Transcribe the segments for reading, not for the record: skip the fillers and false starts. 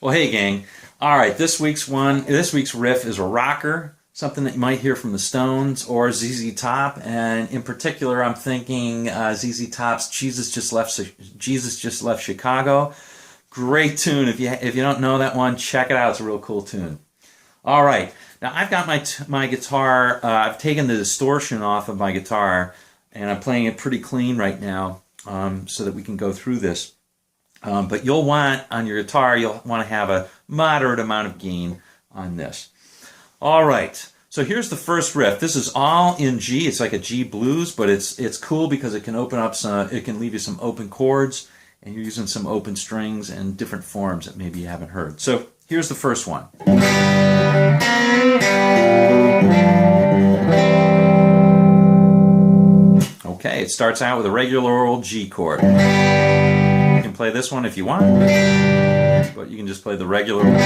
Well, hey gang. All right, this week's riff is a rocker, something that you might hear from the Stones or ZZ Top, and in particular, I'm thinking ZZ Top's "Jesus Just Left Chicago." Great tune. If you don't know that one, check it out. It's a real cool tune. All right, now I've got my guitar. I've taken the distortion off of my guitar, and I'm playing it pretty clean right now, so that we can go through this. But you'll want, on your guitar, you'll want to have a moderate amount of gain on this. All right, so here's the first riff. This is all in G. It's like a G blues, but it's cool because it can open up it can leave you some open chords, and you're using some open strings and different forms that maybe you haven't heard. So here's the first one. Okay, it starts out with a regular old G chord. You can play this one if you want, but you can just play the regular one.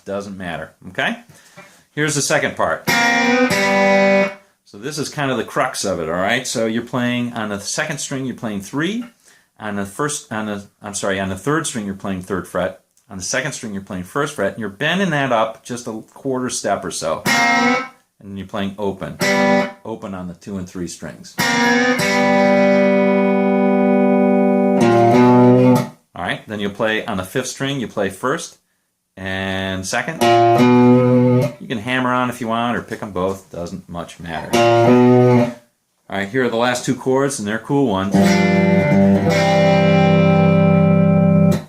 Doesn't matter, okay? Here's the second part. So this is kind of the crux of it, all right? So you're playing on the second string, you're playing 3. On the third string, you're playing 3rd fret. On the second string, you're playing 1st fret, and you're bending that up just a quarter step or so. And then you're playing open. Open on the 2 and 3 strings. All right, then you'll play on the 5th string, you play 1st and 2nd. You can hammer on if you want or pick them both, doesn't much matter. All right, here are the last 2 chords, and they're cool ones.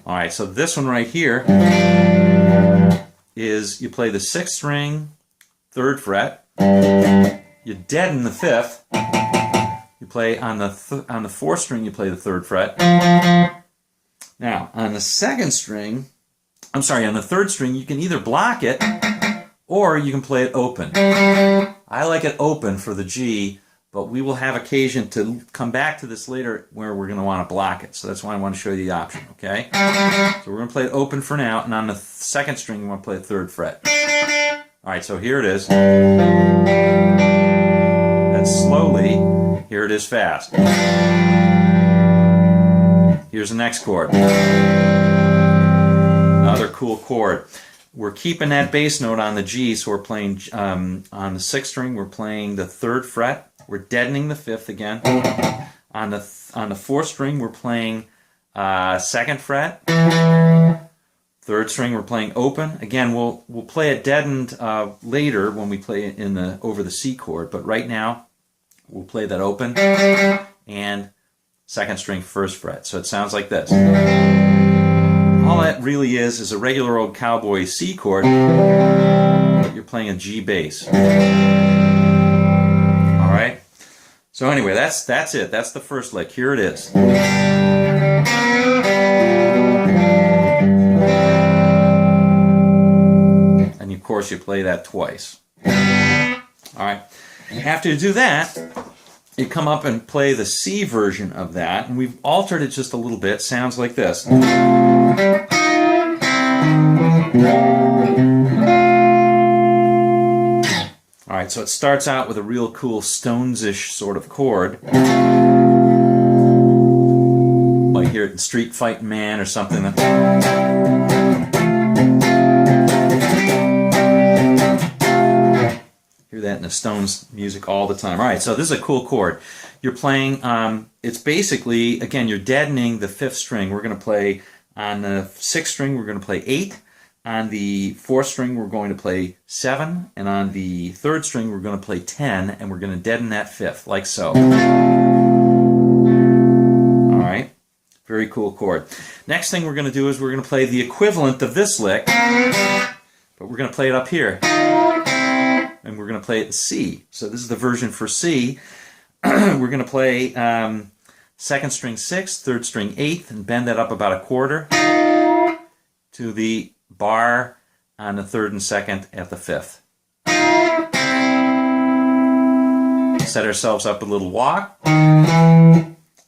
All right, so this one right here is you play the 6th string, 3rd fret. You deaden the 5th. You play on the 4th string, you play the 3rd fret. Now, on the 3rd string, you can either block it or you can play it open. I like it open for the G, but we will have occasion to come back to this later where we're going to want to block it. So that's why I want to show you the option, okay? So we're going to play it open for now, and on the 2nd string, we want to play the 3rd fret. All right, so here it is. That's slowly. Here it is fast. Here's the next chord. Another cool chord. We're keeping that bass note on the G, so we're playing on the 6th string, we're playing the 3rd fret. We're deadening the 5th again. On the 4th string, we're playing 2nd fret. 3rd string, we're playing open. Again, we'll play it deadened later when we play it over the C chord, but right now we'll play that open and 2nd string, 1st fret. So it sounds like this. All that really is a regular old cowboy C chord, but you're playing a G bass. All right. So anyway, that's it. That's the first lick. Here it is. And of course, you play that twice. All right. After you do that, you come up and play the C version of that, and we've altered it just a little bit. Sounds like this. All right, so it starts out with a real cool Stones-ish sort of chord. Might hear it in Street Fighting Man or something. Hear that in the Stones music all the time. All right, so this is a cool chord. You're playing, it's basically, again, you're deadening the 5th string. We're going to play on the 6th string, we're going to play 8. On the 4th string, we're going to play 7. And on the 3rd string, we're going to play 10. And we're going to deaden that 5th, like so. All right, very cool chord. Next thing we're going to do is we're going to play the equivalent of this lick, but we're going to play it up here. And we're going to play it in C. So this is the version for C. We're going to play 2nd string 6th, 3rd string 8th, and bend that up about 1/4 to the bar on the 3rd and 2nd at the 5th. Set ourselves up a little walk,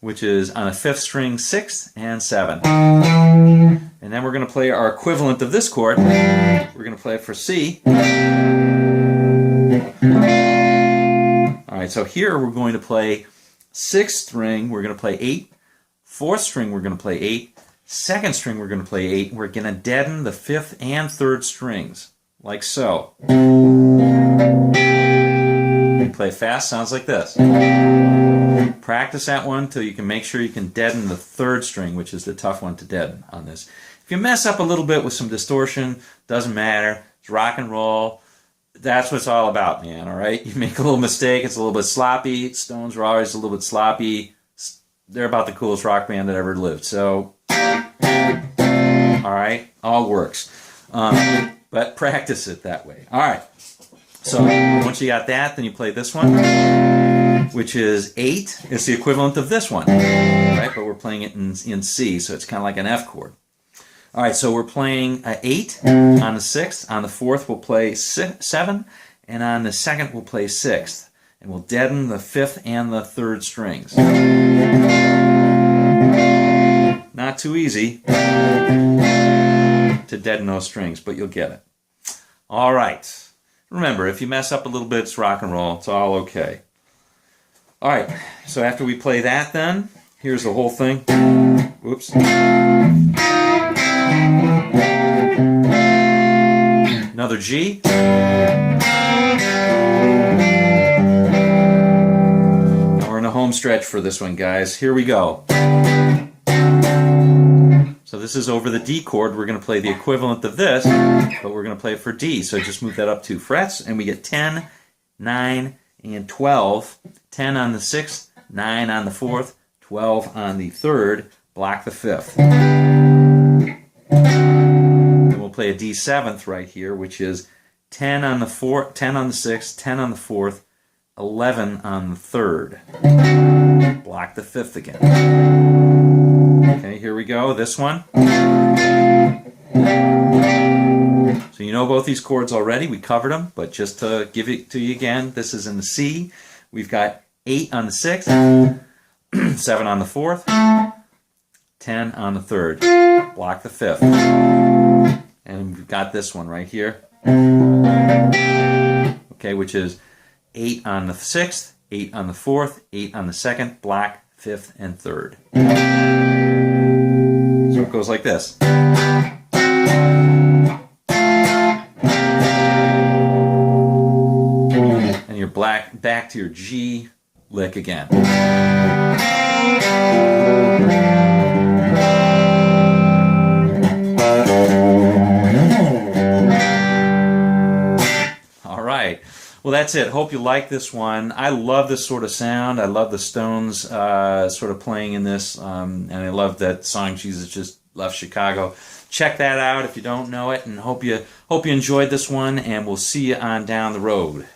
which is on the 5th string 6th and 7. And then we're going to play our equivalent of this chord. We're going to play it for C. Alright, so here we're going to play 6th string, we're going to play 8. 4th string, we're going to play 8. 2nd string, we're going to play 8. We're going to deaden the 5th and 3rd strings, like so. You play fast, sounds like this. Practice that one till you can make sure you can deaden the 3rd string, which is the tough one to deaden on this. If you mess up a little bit with some distortion, doesn't matter. It's rock and roll. That's what it's all about, man, all right? You make a little mistake, it's a little bit sloppy. Stones were always a little bit sloppy. They're about the coolest rock band that ever lived. So, all right, all works. But practice it that way. All right. So once you got that, then you play this one, which is 8. It's the equivalent of this one, right? But we're playing it in C, so it's kind of like an F chord. All right, so we're playing 8 on the 6th. On the 4th, we'll play 7, and on the 2nd, we'll play 6th. And we'll deaden the 5th and the 3rd strings. Not too easy to deaden those strings, but you'll get it. All right. Remember, if you mess up a little bit, it's rock and roll. It's all okay. All right, so after we play that then, here's the whole thing. Whoops. Another G. Now we're in a home stretch for this one, guys. Here we go. So this is over the D chord. We're going to play the equivalent of this, but we're going to play it for D. So just move that up 2 frets, and we get 10, 9, and 12. 10 on the 6th, 9 on the 4th, 12 on the 3rd, block the 5th. Then we'll play a D 7th right here, which is 10 on the 4th, 10 on the 6th, 10 on the 4th, 11 on the 3rd. Block the 5th again. Okay, here we go, this one. So you know both these chords already, we covered them, but just to give it to you again, this is in the C. We've got 8 on the 6th, 7 on the 4th, 10 on the 3rd. Block the 5th. And we've got this one right here. Okay, which is 8 on the 6th, 8 on the 4th, 8 on the 2nd, block 5th and 3rd. So it goes like this. And you're back to your G lick again. All right. Well, that's it. Hope you like this one. I love this sort of sound. I love the Stones sort of playing in this, and I love that song "Jesus Just Left Chicago." Check that out if you don't know it, and hope you enjoyed this one. And we'll see you on down the road.